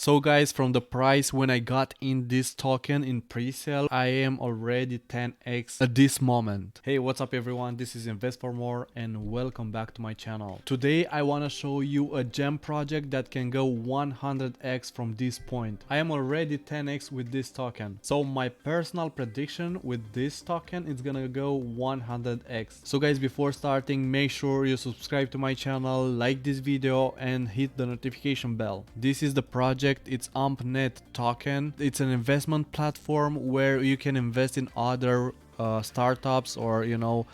So guys, from the price when I got in this token in pre-sale, I am already 10x at this moment. Hey, what's up everyone? This is Invest for More and welcome back to my channel. Today I want to show you a gem project that can go 100x from this point. I am already 10x with this token. So my personal prediction with this token is gonna go 100x. So guys, before starting, make sure you subscribe to my channel, like this video and hit the notification bell. This is the project. It's AMPnet Token. It's an investment platform where you can invest in other startups or a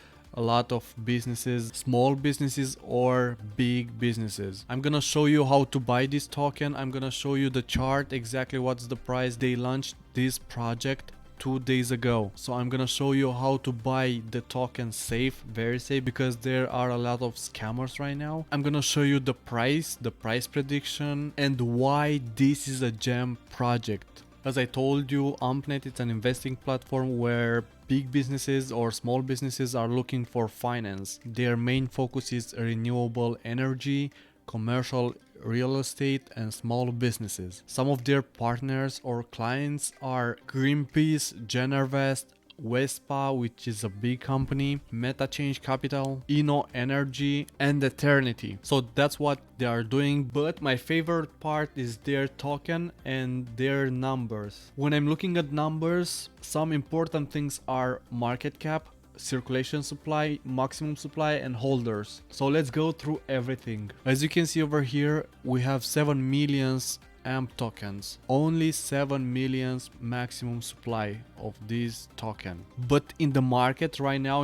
lot of businesses, small businesses or big businesses. I'm gonna show you how to buy this token. I'm gonna show you the chart, exactly what's the price. They launched this project 2 days ago, so I'm gonna show you how to buy the token safe, very safe, because there are a lot of scammers right now. I'm gonna show you the price prediction, and why this is a gem project. As I told you, AMPnet is an investing platform where big businesses or small businesses are looking for finance. Their main focus is renewable energy, commercial real estate and small businesses. Some of their partners or clients are Greenpeace, Genervest, Vespa, which is a big company, Meta Change Capital, Inno Energy and Eternity. So that's what they are doing, but my favorite part is their token and their numbers. When I'm looking at numbers, some important things are market cap, circulation supply, maximum supply and holders. So let's go through everything. As you can see over here, we have 7 million AMP tokens, only 7 million maximum supply of this token. But in the market right now,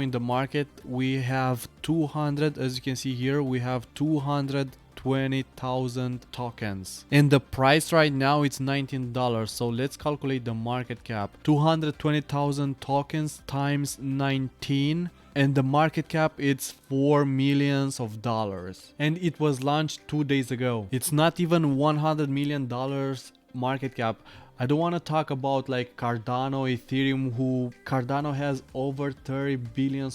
we have 200, as you can see here, we have 220,000 tokens, and the price right now it's $19. So let's calculate the market cap. 220,000 tokens times 19, and the market cap it's $4 million, and it was launched 2 days ago. It's not even $100 million market cap. I don't want to talk about like Cardano, Ethereum, who Cardano has over $30 billion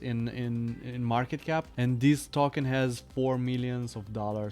in market cap, and this token has $4 million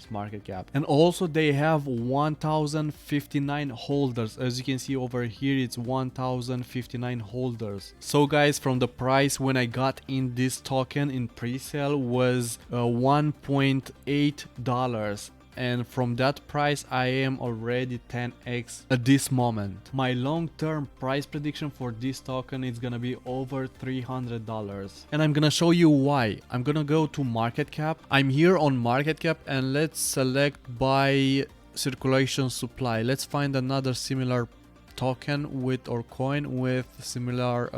market cap. And also they have 1,059 holders. As you can see over here, it's 1,059 holders. So guys, from the price when I got in this token in pre-sale was $1.8, and from that price I am already 10x at this moment. My long-term price prediction for this token is gonna be over $300, and I'm gonna show you why. I'm gonna go to market cap. I'm here on market cap, and let's select by circulation supply. Let's find another similar token with or coin with similar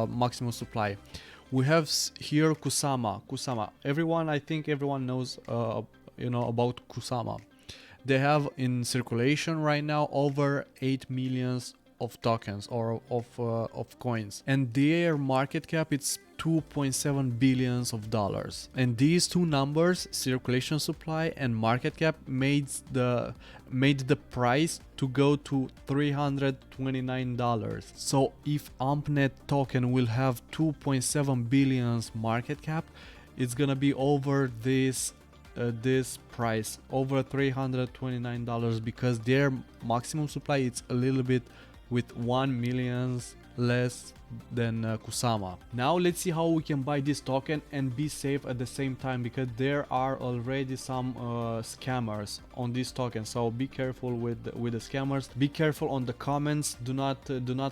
maximum supply. We have here Kusama. I think everyone knows about Kusama. They have in circulation right now over 8 million of tokens or of coins, and their market cap it's $2.7 billion. And these two numbers, circulation supply and market cap, made the price to go to $329. So if AMPnet token will have 2.7 billion market cap, it's gonna be over this price, over $329, because their maximum supply is a little bit with 1 million less than Kusama. Now let's see how we can buy this token and be safe at the same time, because there are already some scammers on this token. So be careful with the scammers. Be careful on the comments. Do not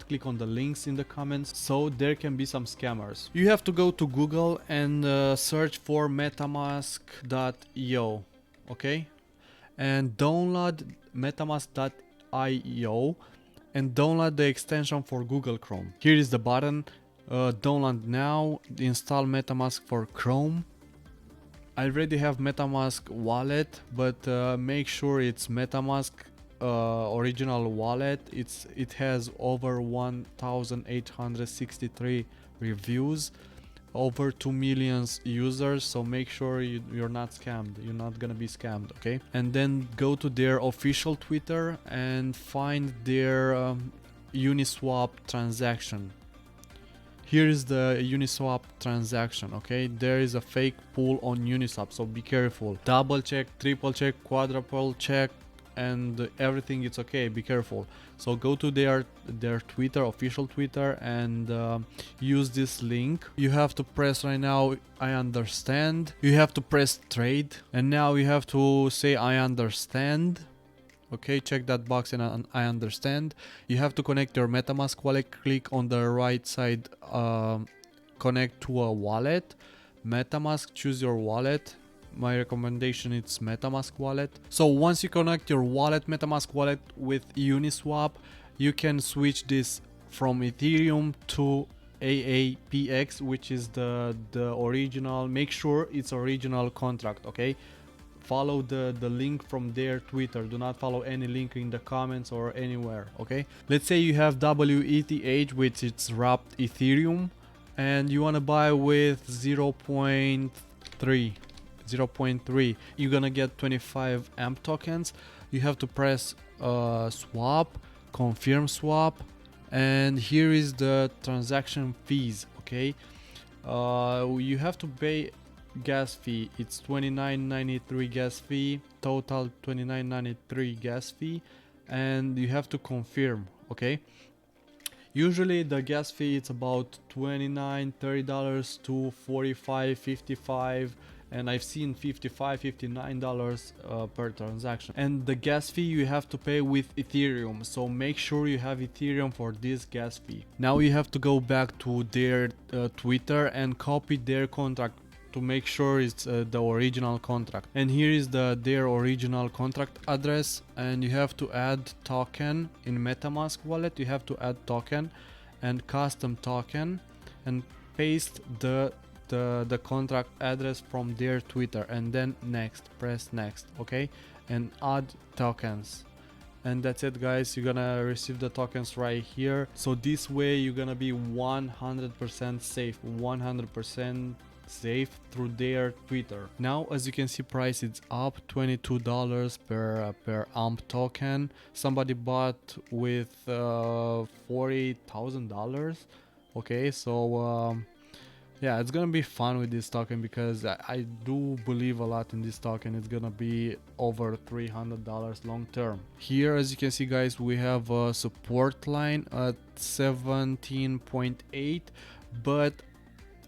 click on the links in the comments, so there can be some scammers. You have to go to Google and search for metamask.io, okay, and download metamask.io and download the extension for Google Chrome. Here is the button, download now, install MetaMask for Chrome. I already have MetaMask wallet, but make sure it's MetaMask original wallet. It has over 1,863 reviews, over 2 million users, so make sure you're not scammed. You're not gonna be scammed, okay? And then go to their official Twitter and find their Uniswap transaction. Here is the Uniswap transaction, okay? There is a fake pool on Uniswap, so be careful. Double check, triple check, quadruple check, and everything it's okay. Be careful. So go to their Twitter, official Twitter, and use this link. You have to press right now I understand. You have to press trade, and now you have to say I understand. Okay, check that box and I understand. You have to connect your MetaMask wallet. Click on the right side, connect to a wallet. MetaMask, choose your wallet. My recommendation is MetaMask wallet. So once you connect your wallet, MetaMask wallet with Uniswap, you can switch this from Ethereum to AAPX, which is the original. Make sure it's original contract, okay? Follow the link from their Twitter. Do not follow any link in the comments or anywhere, okay? Let's say you have WETH, which is wrapped Ethereum, and you want to buy with 0.3. You're gonna get 25 AMP tokens. You have to press swap, confirm swap, and here is the transaction fees, okay? You have to pay gas fee. It's $29.93 gas fee, total $29.93 gas fee, and you have to confirm, okay? Usually the gas fee it's about $29-$30 to $45-$55, and I've seen $55-$59 per transaction. And the gas fee you have to pay with Ethereum, so make sure you have Ethereum for this gas fee. Now you have to go back to their Twitter and copy their contract to make sure it's the original contract. And here is their original contract address, and you have to add token in MetaMask wallet. You have to add token and custom token and paste the contract address from their Twitter, and then next, press next, okay, and add tokens. And that's it, guys. You're gonna receive the tokens right here. So this way you're gonna be 100% safe, 100% safe through their Twitter. Now as you can see, price is up $22 per AMP token. Somebody bought with $40,000. Okay, so yeah, it's gonna be fun with this token because I do believe a lot in this token. It's gonna be over $300 long term. Here, as you can see, guys, we have a support line at 17.8, but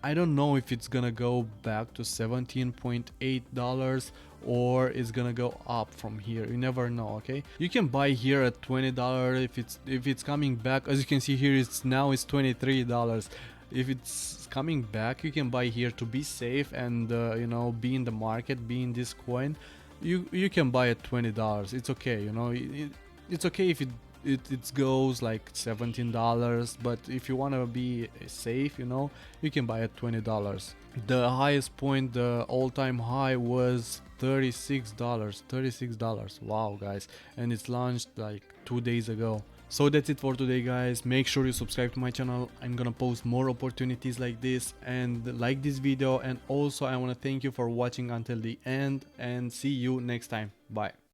I don't know if it's gonna go back to $17.8 or it's gonna go up from here. You never know, okay? You can buy here at $20 if it's coming back. As you can see here, it's $23. If it's coming back, you can buy here to be safe and you know, be in the market, be in this coin. You can buy at $20. It's okay, you know. It's okay if it goes like $17, but if you want to be safe, you know, you can buy at $20. The highest point, the all-time high, was $36. Wow, guys, and it's launched like 2 days ago. So that's it for today, guys. Make sure you subscribe to my channel. I'm gonna post more opportunities like this, and like this video. And also I want to thank you for watching until the end, and see you next time. Bye.